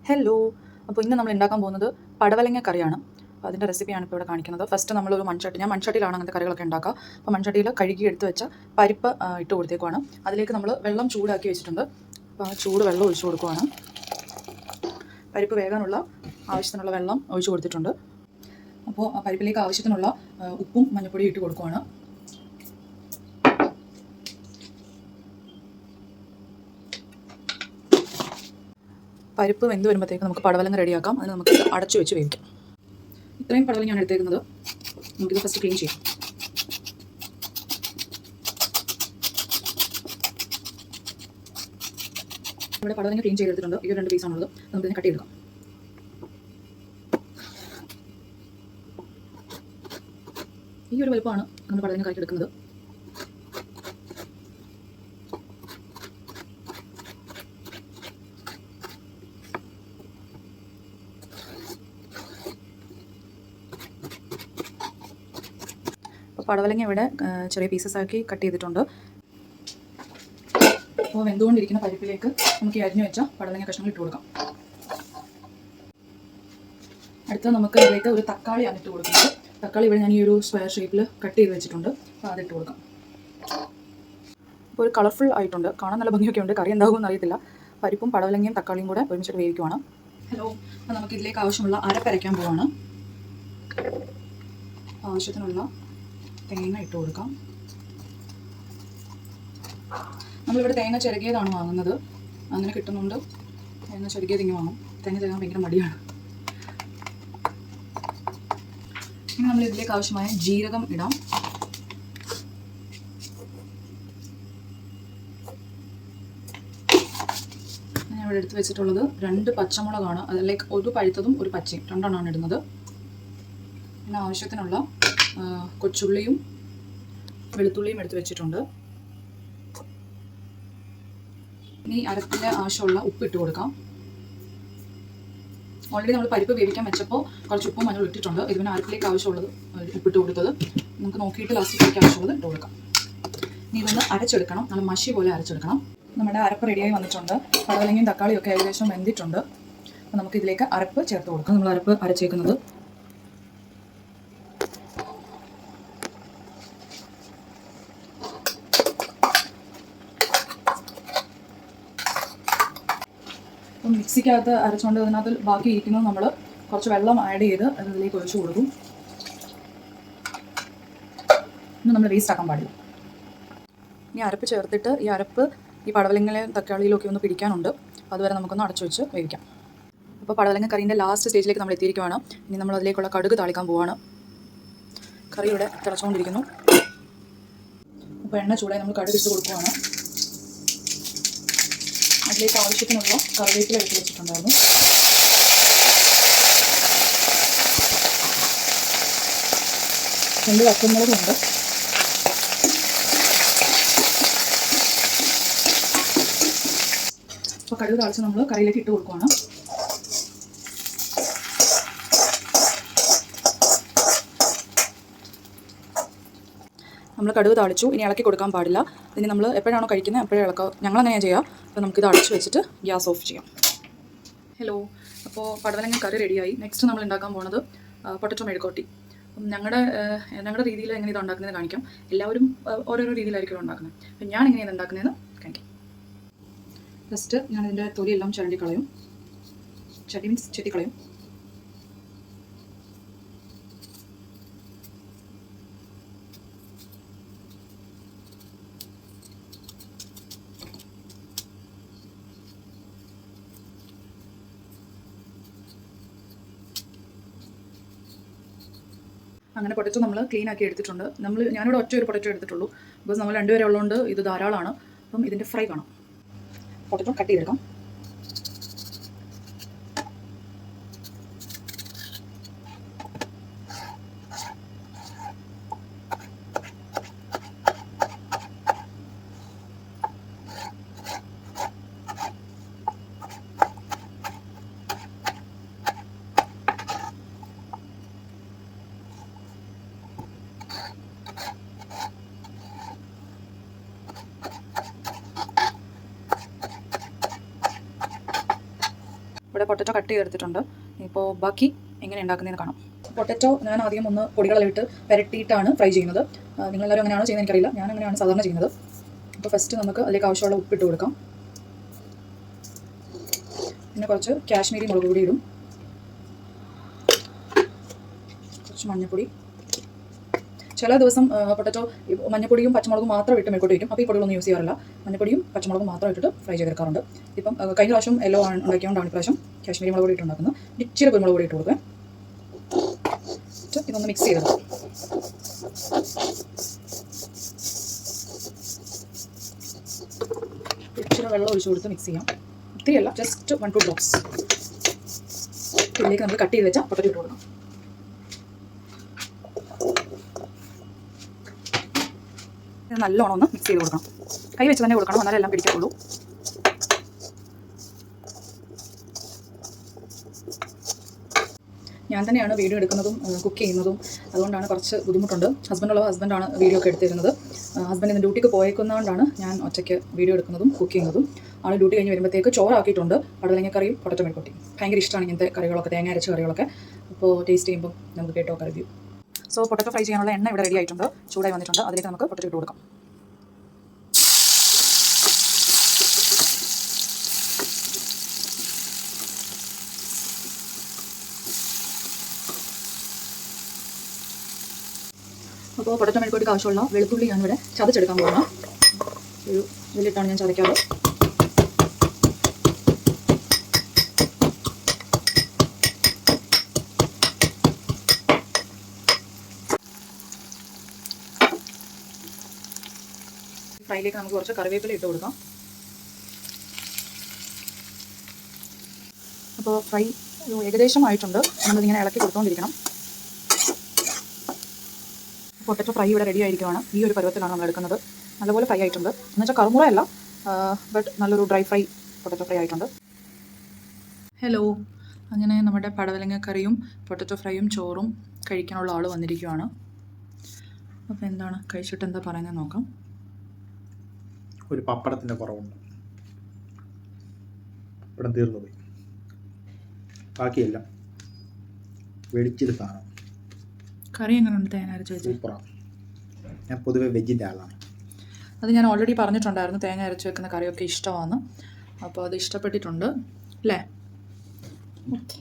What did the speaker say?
Hello. അപ്പോൾ ഇന്ന് നമ്മൾ ഉണ്ടാക്കാൻ പോകുന്നത് പടവലങ്ങ കറിയാണ്. അപ്പോൾ അതിൻ്റെ റെസിപ്പിയാണ് ഇപ്പോൾ ഇവിടെ കാണിക്കുന്നത്. ഫസ്റ്റ് നമ്മളൊരു ഞാൻ മൺചട്ടിയിലാണ് അങ്ങനത്തെ കറികളൊക്കെ ഉണ്ടാക്കുക. അപ്പോൾ മൺചട്ടിയിൽ കഴുകി എടുത്ത് വെച്ച പരിപ്പ് ഇട്ട് കൊടുത്തേക്കുവാണ്. അതിലേക്ക് നമ്മൾ വെള്ളം ചൂടാക്കി വെച്ചിട്ടുണ്ട്. അപ്പോൾ ആ ചൂട് വെള്ളം ഒഴിച്ചു കൊടുക്കുവാണ്. പരിപ്പ് വേകാനുള്ള ആവശ്യത്തിനുള്ള വെള്ളം ഒഴിച്ചു കൊടുത്തിട്ടുണ്ട്. അപ്പോൾ ആ പരിപ്പിലേക്ക് ആവശ്യത്തിനുള്ള ഉപ്പും മഞ്ഞൾപ്പൊടിയും ഇട്ട് കൊടുക്കുവാണ്. പരിപ്പ് വെന്ത് വരുമ്പോഴത്തേക്ക് നമുക്ക് പടവലങ്ങ റെഡിയാക്കാം. അതിന് നമുക്ക് അടച്ചു വെച്ച് വേവിക്കാം. ഇത്രയും പടവലങ്ങയാണ് എടുത്തേക്കുന്നത്. നമുക്കിത് ഫസ്റ്റ് ക്ലീൻ ചെയ്യാം. ഇവിടെ പടവലങ്ങ ക്ലീൻ ചെയ്തെടുത്തിട്ടുണ്ട്. ഈ 2 പീസാണുള്ളത്. നമുക്കിതിനെ കട്ട് ചെയ്തെടുക്കാം. ഈ ഒരു വലുപ്പമാണ് നമ്മൾ പടവലങ്ങ കറിക്ക് എടുക്കുന്നത്. പടവലങ്ങ ഇവിടെ ചെറിയ പീസസ് ആക്കി കട്ട് ചെയ്തിട്ടുണ്ട്. അപ്പോൾ വെന്തുകൊണ്ടിരിക്കുന്ന പരിപ്പിലേക്ക് നമുക്ക് ഈ അരിഞ്ഞു വെച്ച പടവലങ്ങ കഷ്ണങ്ങൾ ഇട്ട് കൊടുക്കാം. അടുത്ത നമുക്ക് ഇതിലേക്ക് ഒരു തക്കാളിയാണ് ഇട്ട് കൊടുക്കുന്നത്. തക്കാളി ഇവിടെ ഞാൻ ഈ ഒരു സ്ക്വയർ ഷേപ്പിൽ കട്ട് ചെയ്ത് വെച്ചിട്ടുണ്ട്. അപ്പോൾ അതിട്ട് കൊടുക്കാം. അപ്പോൾ ഒരു കളർഫുൾ ആയിട്ടുണ്ട്, കാണാൻ നല്ല ഭംഗിയൊക്കെ ഉണ്ട്. കറി എന്താകുമെന്ന് അറിയത്തില്ല. പരിപ്പും പടവലങ്ങയും തക്കാളിയും കൂടെ ഒരുമിച്ചിട്ട് വേവിക്കുവാണ്. ഹലോ. അപ്പോൾ നമുക്ക് ഇതിലേക്ക് ആവശ്യമുള്ള അരപ്പരയ്ക്കാൻ പോവാണ്. ആവശ്യത്തിനുള്ള തേങ്ങ ഇട്ട് കൊടുക്കാം. നമ്മളിവിടെ തേങ്ങ ചിരകിയതാണ് വാങ്ങുന്നത്. അങ്ങനെ കിട്ടുന്നുണ്ട്. തേങ്ങ ചിരകിയത് ഇങ്ങനെ വാങ്ങും. തേങ്ങ ചിരകാൻ ഭയങ്കര മടിയാണ്. ഇനി നമ്മൾ ഇതിലേക്ക് ആവശ്യമായ ജീരകം ഇടാം. ഞാൻ ഇവിടെ എടുത്ത് വെച്ചിട്ടുള്ളത് 2 പച്ചമുളകാണ്. അതിലേക്ക് ഒരു പഴുത്തതും ഒരു പച്ചയും 2 എണ്ണമാണ് ഇടുന്നത്. പിന്നെ ആവശ്യത്തിനുള്ള കൊച്ചുള്ളിയും വെളുത്തുള്ളിയും എടുത്ത് വെച്ചിട്ടുണ്ട്. ഇനി അരപ്പിൻ്റെ ആവശ്യമുള്ള ഉപ്പ് ഇട്ട് കൊടുക്കാം. ഓൾറെഡി നമ്മൾ പരിപ്പ് വേവിക്കാൻ വെച്ചപ്പോൾ കുറച്ച് ഉപ്പും മഞ്ഞളും ഇട്ടിട്ടുണ്ട്. ഇതിന് അരപ്പിലേക്ക് ആവശ്യമുള്ളത് ഉപ്പിട്ട് കൊടുത്തത്. നമുക്ക് നോക്കിയിട്ട് ലാസ്റ്റിലേക്ക് ആവശ്യമുള്ളത് ഇട്ട് കൊടുക്കാം. ഇനി ഇതൊന്ന് അരച്ചെടുക്കണം. നല്ല മഷി പോലെ അരച്ചെടുക്കണം. നമ്മുടെ അരപ്പ് റെഡിയായി വന്നിട്ടുണ്ട്. പടവലങ്ങയും തക്കാളിയും ഒക്കെ ഏകദേശം വെന്തിട്ടുണ്ട്. അപ്പോൾ നമുക്ക് ഇതിലേക്ക് അരപ്പ് ചേർത്ത് കൊടുക്കാം. നമ്മൾ അരപ്പ് അരച്ചേക്കുന്നത് മിക്സിക്കകത്ത് അരച്ചുകൊണ്ട് അതിനകത്ത് ബാക്കി ഇരിക്കുന്നത് നമ്മൾ കുറച്ച് വെള്ളം ആഡ് ചെയ്ത് അതിലേക്ക് ഒഴിച്ചു കൊടുക്കും. ഇന്ന് നമ്മൾ വേസ്റ്റ് ആക്കാൻ പാടില്ല. ഇനി അരപ്പ് ചേർത്തിട്ട് ഈ അരപ്പ് ഈ പടവലങ്ങയിലും തക്കാളിയിലൊക്കെ ഒന്ന് പിടിക്കാനുണ്ട്. അപ്പോൾ അതുവരെ നമുക്കൊന്ന് അടച്ചു വെച്ച് വേവിക്കാം. അപ്പോൾ പടവലങ്ങ കറീൻ്റെ ലാസ്റ്റ് സ്റ്റേജിലേക്ക് നമ്മൾ എത്തിയിരിക്കുകയാണ്. ഇനി നമ്മൾ അതിലേക്കുള്ള കടുക് താളിക്കാൻ പോവുകയാണ്. കറി ഇവിടെ തിളച്ചുകൊണ്ടിരിക്കുന്നു. അപ്പോൾ എണ്ണ ചൂടായി നമ്മൾ കടുക് ഇട്ട് കൊടുക്കുകയാണ്. അതിലേക്ക് ആവശ്യത്തിനുള്ള കറിവേപ്പില എടുത്ത് വെച്ചിട്ടുണ്ടായിരുന്നു. രണ്ട് പച്ചമുളകുണ്ട്. അപ്പോൾ കടുക് താളിച്ച് നമ്മൾ കറിയിലേക്ക് ഇട്ട് കൊടുക്കുകയാണ്. നമ്മൾ കടുക് താളിച്ചു. ഇനി ഇളക്കി കൊടുക്കാൻ പാടില്ല. ഇനി നമ്മൾ എപ്പോഴാണോ കഴിക്കുന്നത് അപ്പോഴേ ഇളക്കാം. ഞങ്ങളങ്ങനെയാണ് ചെയ്യുക. അപ്പോൾ നമുക്കിത് അടച്ച് വെച്ചിട്ട് ഗ്യാസ് ഓഫ് ചെയ്യാം. ഹലോ. അപ്പോൾ പടവലങ്ങ കറി റെഡിയായി. നെക്സ്റ്റ് നമ്മൾ ഉണ്ടാക്കാൻ പോകുന്നത് പൊട്ടറ്റോ മെഴുക്കോട്ടി. ഞങ്ങളുടെ രീതിയിൽ എങ്ങനെ ഇത് ഉണ്ടാക്കുന്നതെന്ന് കാണിക്കാം. എല്ലാവരും ഓരോരോ രീതിയിലായിരിക്കും ഉണ്ടാക്കുന്നത്. അപ്പോൾ ഞാൻ എങ്ങനെയാണ് ഉണ്ടാക്കുന്നതെന്ന് കാണിക്കാം. ഫസ്റ്റ് ഞാനിതിൻ്റെ തൊലിയെല്ലാം ചരണ്ടി മീൻസ് ചെത്തിക്കളയും. അങ്ങനെ പൊട്ടറ്റോ നമ്മൾ ക്ലീൻ ആക്കി എടുത്തിട്ടുണ്ട്. ഞാനിവിടെ ഒറ്റ ഒരു പൊട്ടറ്റോ എടുത്തിട്ടുള്ളൂ. ബിക്കോസ് നമ്മൾ 2 പേരെ ഉള്ളതുകൊണ്ട് ഇത് ധാരാളമാണ്. അപ്പം ഇതിൻ്റെ ഫ്രൈ കാണാം. പൊട്ടറ്റോ കട്ട് ചെയ്തെടുക്കാം. ഇവിടെ പൊട്ടറ്റോ കട്ട് ചെയ്തെടുത്തിട്ടുണ്ട്. ഇപ്പോൾ ബാക്കി എങ്ങനെ ഉണ്ടാക്കുന്നതെന്ന് കാണാം. പൊട്ടറ്റോ ഞാൻ ആദ്യം ഒന്ന് പൊടികളെല്ലാം പുരട്ടിയിട്ടാണ് ഫ്രൈ ചെയ്യുന്നത്. നിങ്ങളെല്ലാവരും അങ്ങനെയാണോ ചെയ്യുന്നത് എനിക്കറിയില്ല. ഞാൻ അങ്ങനെയാണ് സാധാരണ ചെയ്യുന്നത്. അപ്പോൾ ഫസ്റ്റ് നമുക്ക് അതിലേക്ക് ആവശ്യമുള്ള ഉപ്പിട്ട് കൊടുക്കാം. പിന്നെ കുറച്ച് കാശ്മീരി മുളക് പൊടി ഇടും, കുറച്ച് മഞ്ഞൾപ്പൊടി. ചില ദിവസം പൊട്ടറ്റോ മഞ്ഞപ്പൊടിയും പച്ചമുളകും മാത്രം ഇട്ട് മേൽക്കോട്ട് വയ്ക്കും. അപ്പോൾ ഈ പൊടികളൊന്നും യൂസ് ചെയ്യാറില്ല. മഞ്ഞപ്പൊടിയും പച്ചമുളകും മാത്രം ഇട്ടിട്ട് ഫ്രൈ ചെയ്തെടുക്കാറുണ്ട്. ഇപ്പം കഴിഞ്ഞ പ്രാവശ്യം യെല്ലോ ഉണ്ടാക്കിയതുകൊണ്ടാണ് ഇപ്രാവശ്യം കാശ്മീരി മുളക് പൊടി ഇട്ട് ഉണ്ടാക്കുന്നത്. ഇച്ചിരി കുരുമുളക് പൊടി ഇട്ട് കൊടുക്കുക. ഇതൊന്ന് മിക്സ് ചെയ്തെടുക്കാം. ഇച്ചിരി വെള്ളം ഒഴിച്ച് കൊടുത്ത് മിക്സ് ചെയ്യാം. ഒത്തിരിയല്ല, ജസ്റ്റ് 1-2 ഡ്രോപ്സ്. ഇതിലേക്ക് നമ്മൾ കട്ട് ചെയ്ത് വെച്ചാൽ പൊട്ടറ്റോ ഇട്ട് കൊടുക്കണം. ഇത് നല്ലോണം ഒന്ന് മിക്സ് ചെയ്ത് കൊടുക്കണം. കൈ വെച്ച് തന്നെ കൊടുക്കണം, എന്നാലേ എല്ലാം പിടിക്കത്തുള്ളൂ. ഞാൻ തന്നെയാണ് വീഡിയോ എടുക്കുന്നതും കുക്ക് ചെയ്യുന്നതും. അതുകൊണ്ടാണ് കുറച്ച് ബുദ്ധിമുട്ടുണ്ട്. ഹസ്ബൻഡാണ് വീഡിയോ ഒക്കെ എടുത്തിരുന്നത്. ഹസ്ബൻഡ് ഇന്ന് ഡ്യൂട്ടിക്ക് പോയേക്കുന്നതുകൊണ്ടാണ് ഞാൻ ഒറ്റയ്ക്ക് വീഡിയോ എടുക്കുന്നതും കുക്ക് ചെയ്യുന്നതും. ആൾ ഡ്യൂട്ടി കഴിഞ്ഞ് വരുമ്പോഴത്തേക്ക് ചോറാക്കിയിട്ടുണ്ട്. പടവലങ്ങക്കറിയും പൊട്ടറ്റോ മെഴുക്കുവരട്ടി. ഭയങ്കര ഇഷ്ടമാണ് ഇങ്ങനത്തെ കറികളൊക്കെ, തേങ്ങ അരച്ച കറികളൊക്കെ. അപ്പോൾ ടേസ്റ്റ് ചെയ്യുമ്പോൾ നമുക്ക് കേട്ടോ റിവ്യൂ. സോ പൊട്ടറ്റോ ഫ്രൈ ചെയ്യാനുള്ള എണ്ണ ഇവിടെ റെഡി ആയിട്ടുണ്ട്, ചൂടായി വന്നിട്ടുണ്ട്. അതിലേക്ക് നമുക്ക് പൊട്ടറ്റോ ഇട്ട് കൊടുക്കാം. അപ്പോൾ പൊട്ടറ്റോ മെഴുക്കുവരട്ടിക്ക് ആവശ്യമുള്ള വെളുത്തുള്ളി ഞാനിവിടെ ചതച്ചെടുക്കാൻ പോകുന്ന ഒരു ഇതിലിട്ടാണ് ഞാൻ ചതയ്ക്കാറ്. ഫ്രൈയിലേക്ക് നമുക്ക് കുറച്ച് കറിവേപ്പില ഇട്ട് കൊടുക്കാം. അപ്പോൾ ഫ്രൈ ഏകദേശം ആയിട്ടുണ്ട്. നമ്മളിങ്ങനെ ഇളക്കി കൊടുത്തുകൊണ്ടിരിക്കണം. പൊട്ടറ്റോ ഫ്രൈ ഇവിടെ റെഡി ആയിരിക്കുവാണ്. ഈ ഒരു പരുവത്തിലാണ് നമ്മൾ എടുക്കുന്നത്. നല്ലപോലെ ഫ്രൈ ആയിട്ടുണ്ട്. എന്നുവെച്ചാൽ കറുമുറയല്ല, ബട്ട് നല്ലൊരു ഡ്രൈ ഫ്രൈ പൊട്ടറ്റോ ഫ്രൈ ആയിട്ടുണ്ട്. ഹലോ, അങ്ങനെ നമ്മുടെ പടവലങ്ങക്കറിയും പൊട്ടറ്റോ ഫ്രൈയും ചോറും കഴിക്കാനുള്ള ആൾ വന്നിരിക്കുവാണ്. അപ്പോൾ എന്താണ് കഴിച്ചിട്ട് എന്താ പറയുന്നത് നോക്കാം. ഒരു പപ്പടത്തിൻ്റെ കുറവുണ്ട്, പപ്പടം തീർന്നു പോയി. ബാക്കിയെല്ലാം വെളിച്ചൊരു സാധനം. കറി എങ്ങനെയുണ്ട്? തേങ്ങ അരച്ച് വെച്ച് സൂപ്പറാണ്. ഞാൻ പൊതുവെ വെജിൻ്റെ ആളാണ്. അത് ഞാൻ ഓൾറെഡി പറഞ്ഞിട്ടുണ്ടായിരുന്നു, തേങ്ങ അരച്ച് വെക്കുന്ന കറിയൊക്കെ ഇഷ്ടമാണ്. അപ്പോൾ അത് ഇഷ്ടപ്പെട്ടിട്ടുണ്ട് അല്ലേ? ഓക്കെ.